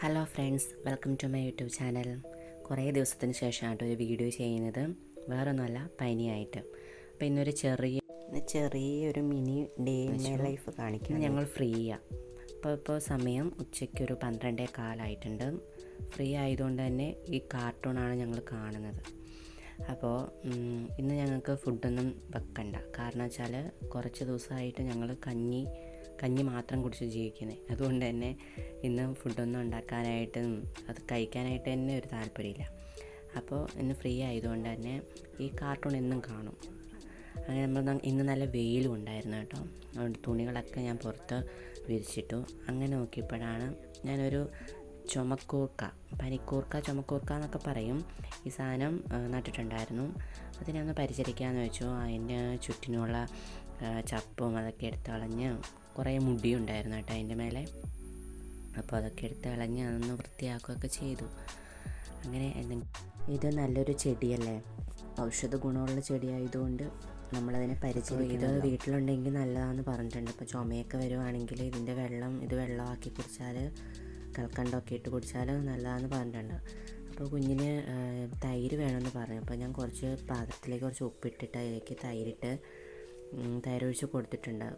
Hello friends, welcome to my YouTube channel. കുറേ ദിവസത്തിന് ശേഷമാണ് ഒരു വീഡിയോ ചെയ്യുന്നത്. വേറൊന്നുമല്ല, പനിയായിട്ട്. അപ്പോൾ ഇന്നൊരു ചെറിയൊരു mini day in my life കാണിക്കും. ഞങ്ങൾ ഫ്രീയാണ്. ഇപ്പോൾ സമയം ഉച്ചയ്ക്കൊരു 12:15 ഫ്രീ ആയതുകൊണ്ട് തന്നെ ഈ കാർട്ടൂണാണ് ഞങ്ങൾ കാണുന്നത്. അപ്പോൾ ഇന്ന് ഞങ്ങൾക്ക് ഫുഡൊന്നും വെക്കണ്ട. കാരണം വെച്ചാൽ കുറച്ച് ദിവസമായിട്ട് ഞങ്ങൾ കഞ്ഞി മാത്രം കുടിച്ച് ജീവിക്കുന്നത്. അതുകൊണ്ട് തന്നെ ഇന്ന് ഫുഡൊന്നും ഉണ്ടാക്കാനായിട്ടും അത് കഴിക്കാനായിട്ട് തന്നെ ഒരു താല്പര്യമില്ല. അപ്പോൾ ഇന്ന് ഫ്രീ ആയതുകൊണ്ട് തന്നെ ഈ കാർട്ടൂൺ എന്നും കാണും. അങ്ങനെ ഇന്ന് നല്ല വെയിലും ഉണ്ടായിരുന്നു കേട്ടോ. അതുകൊണ്ട് തുണികളൊക്കെ ഞാൻ പുറത്ത് വിരിച്ചിട്ടു. അങ്ങനെ നോക്കിയപ്പോഴാണ് ഞാനൊരു ചുമക്കൂർക്ക എന്നൊക്കെ പറയും, ഈ സാധനം നട്ടിട്ടുണ്ടായിരുന്നു. അതിനെ ഒന്ന് പരിചരിക്കാമെന്ന് വെച്ചു. അതിൻ്റെ ചുറ്റിനുള്ള ചപ്പും അതൊക്കെ എടുത്ത് കളഞ്ഞ് കുറേ മുടിയുണ്ടായിരുന്നു കേട്ടോ അതിൻ്റെ മേലെ. അപ്പോൾ അതൊക്കെ എടുത്ത് കളഞ്ഞ് അതൊന്ന് വൃത്തിയാക്കുകയൊക്കെ ചെയ്തു. അങ്ങനെ ഇത് നല്ലൊരു ചെടിയല്ലേ, ഔഷധ ഗുണമുള്ള ചെടിയായതുകൊണ്ട് നമ്മളതിനെ പരിചരിക്കും. ഇത് വീട്ടിലുണ്ടെങ്കിൽ നല്ലതാണെന്ന് പറഞ്ഞിട്ടുണ്ട്. ഇപ്പോൾ ചുമയൊക്കെ വരുവാണെങ്കിൽ ഇത് വെള്ളമാക്കി കുടിച്ചാൽ, കൽക്കണ്ടമൊക്കെ ഇട്ട് കുടിച്ചാൽ നല്ലതാണെന്ന് പറഞ്ഞിട്ടുണ്ട്. അപ്പോൾ കുഞ്ഞിന് തൈര് വേണമെന്ന് പറഞ്ഞു. അപ്പോൾ ഞാൻ പാത്രത്തിലേക്ക് കുറച്ച് ഉപ്പിട്ടിട്ട് അതിലേക്ക് തൈരൊഴിച്ച്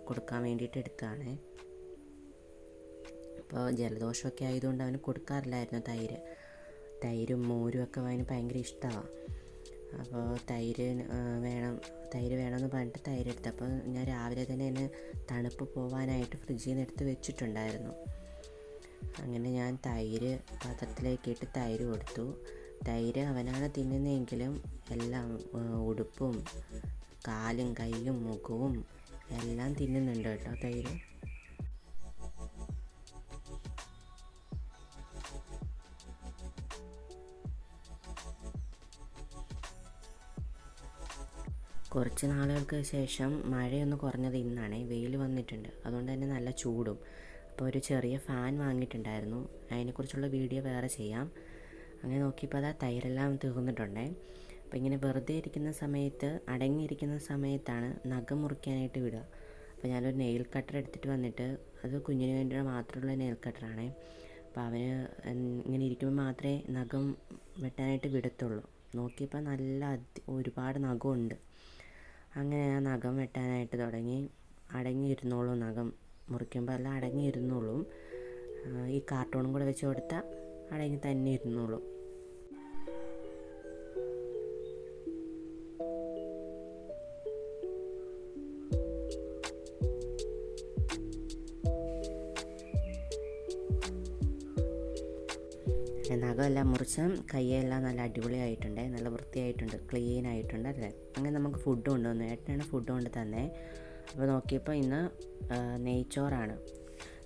കൊടുക്കാൻ വേണ്ടിയിട്ട് എടുത്തതാണ്. അപ്പോൾ ജലദോഷമൊക്കെ ആയതുകൊണ്ട് അവന് കൊടുക്കാറില്ലായിരുന്നു തൈരും മോരും ഒക്കെ അവന് ഭയങ്കര ഇഷ്ടമാണ്. അപ്പോൾ തൈര് വേണമെന്ന് പറഞ്ഞിട്ട് തൈര് എടുത്തു. അപ്പോൾ ഞാൻ രാവിലെ തന്നെ എന്നെ തണുപ്പ് പോകാനായിട്ട് ഫ്രിഡ്ജിൽ നിന്ന് എടുത്ത് വെച്ചിട്ടുണ്ടായിരുന്നു. അങ്ങനെ ഞാൻ പാത്രത്തിലേക്കിട്ട് തൈര് കൊടുത്തു. തൈര് അവനാണ് തിന്നുന്നതെങ്കിലും എല്ലാം ഉടുപ്പും കാലും കൈയും മുഖവും എല്ലാം തിന്നുന്നുണ്ട് കേട്ടോ തൈര്. കുറച്ച് നാളുകൾക്ക് ശേഷം മഴയൊന്ന് കുറഞ്ഞത് ഇന്നാണ്. വെയിൽ വന്നിട്ടുണ്ട്, അതുകൊണ്ട് തന്നെ നല്ല ചൂടും. അപ്പോൾ ഒരു ചെറിയ ഫാൻ വാങ്ങിയിട്ടുണ്ടായിരുന്നു. അതിനെക്കുറിച്ചുള്ള വീഡിയോ വേറെ ചെയ്യാം. അങ്ങനെ നോക്കിയപ്പോൾ തൈരെല്ലാം തീർന്നിട്ടുണ്ടേ. അപ്പോൾ ഇങ്ങനെ വെറുതെ ഇരിക്കുന്ന സമയത്ത്, അടങ്ങിയിരിക്കുന്ന സമയത്താണ് നഖം മുറിക്കാനായിട്ട് വിടുക. അപ്പോൾ ഞാനൊരു നെയിൽ കട്ടർ എടുത്തിട്ട് വന്നിട്ട്, അത് കുഞ്ഞിന് വേണ്ടി മാത്രമുള്ള നെയിൽ കട്ടറാണേ. അപ്പോൾ അവന് ഇങ്ങനെ ഇരിക്കുമ്പോൾ മാത്രമേ നഖം വെട്ടാനായിട്ട് വിടത്തുള്ളൂ. നോക്കിയപ്പോൾ ഒരുപാട് നഖമുണ്ട്. അങ്ങനെ ഞാൻ നഖം വെട്ടാനായിട്ട് തുടങ്ങി. അടങ്ങിയിരുന്നോളൂ, നഖം മുറിക്കുമ്പോൾ എല്ലാം അടങ്ങിയിരുന്നോളും. ഈ കാർട്ടൂണും കൂടെ വെച്ച് കൊടുത്താൽ അടങ്ങി തന്നെ ഇരുന്നോളും. നഖമെല്ലാം മുറിച്ച് കൈയെല്ലാം നല്ല അടിപൊളിയായിട്ടുണ്ട്, നല്ല വൃത്തിയായിട്ടുണ്ട്, ക്ലീൻ ആയിട്ടുണ്ട് അല്ലേ. അങ്ങനെ നമുക്ക് ഫുഡ് കൊണ്ടുവന്നു. ഏട്ടനാണ് ഫുഡ് കൊണ്ട് തന്നെ. അപ്പോൾ നോക്കിയപ്പോൾ ഇന്ന് നെയ്ച്ചോറാണ്.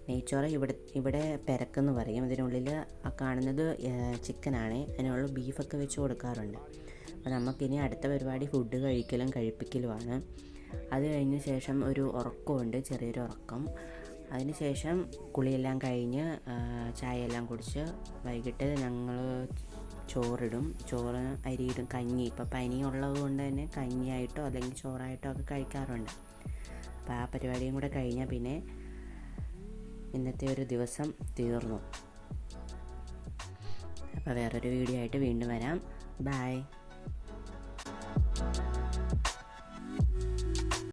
നെയ്ച്ചോറ് ഇവിടെ പെരക്കെന്ന് പറയും. ഇതിനുള്ളിൽ കാണുന്നത് ചിക്കനാണ്. അതിനുള്ള ബീഫൊക്കെ വെച്ച് കൊടുക്കാറുണ്ട്. അപ്പോൾ നമുക്കിനി അടുത്ത പരിപാടി ഫുഡ് കഴിപ്പിക്കലുമാണ്. അത് കഴിഞ്ഞ ശേഷം ഒരു ഉറക്കമുണ്ട്, ചെറിയൊരു ഉറക്കം. അതിന് ശേഷം കുളിയെല്ലാം കഴിഞ്ഞ് ചായയെല്ലാം കുടിച്ച് വൈകിട്ട് ഞങ്ങൾ ചോറിടും. അരിയിടും. കഞ്ഞി ഇപ്പോൾ പനി ഉള്ളത് കൊണ്ട് തന്നെ കഞ്ഞിയായിട്ടോ അല്ലെങ്കിൽ ചോറായിട്ടോ ഒക്കെ കഴിക്കാറുണ്ട്. അപ്പോൾ ആ പരിപാടിയും കൂടെ കഴിഞ്ഞാൽ പിന്നെ ഇന്നത്തെ ഒരു ദിവസം തീർന്നു. അപ്പോൾ വേറൊരു വീഡിയോ ആയിട്ട് വീണ്ടും വരാം. ബൈ.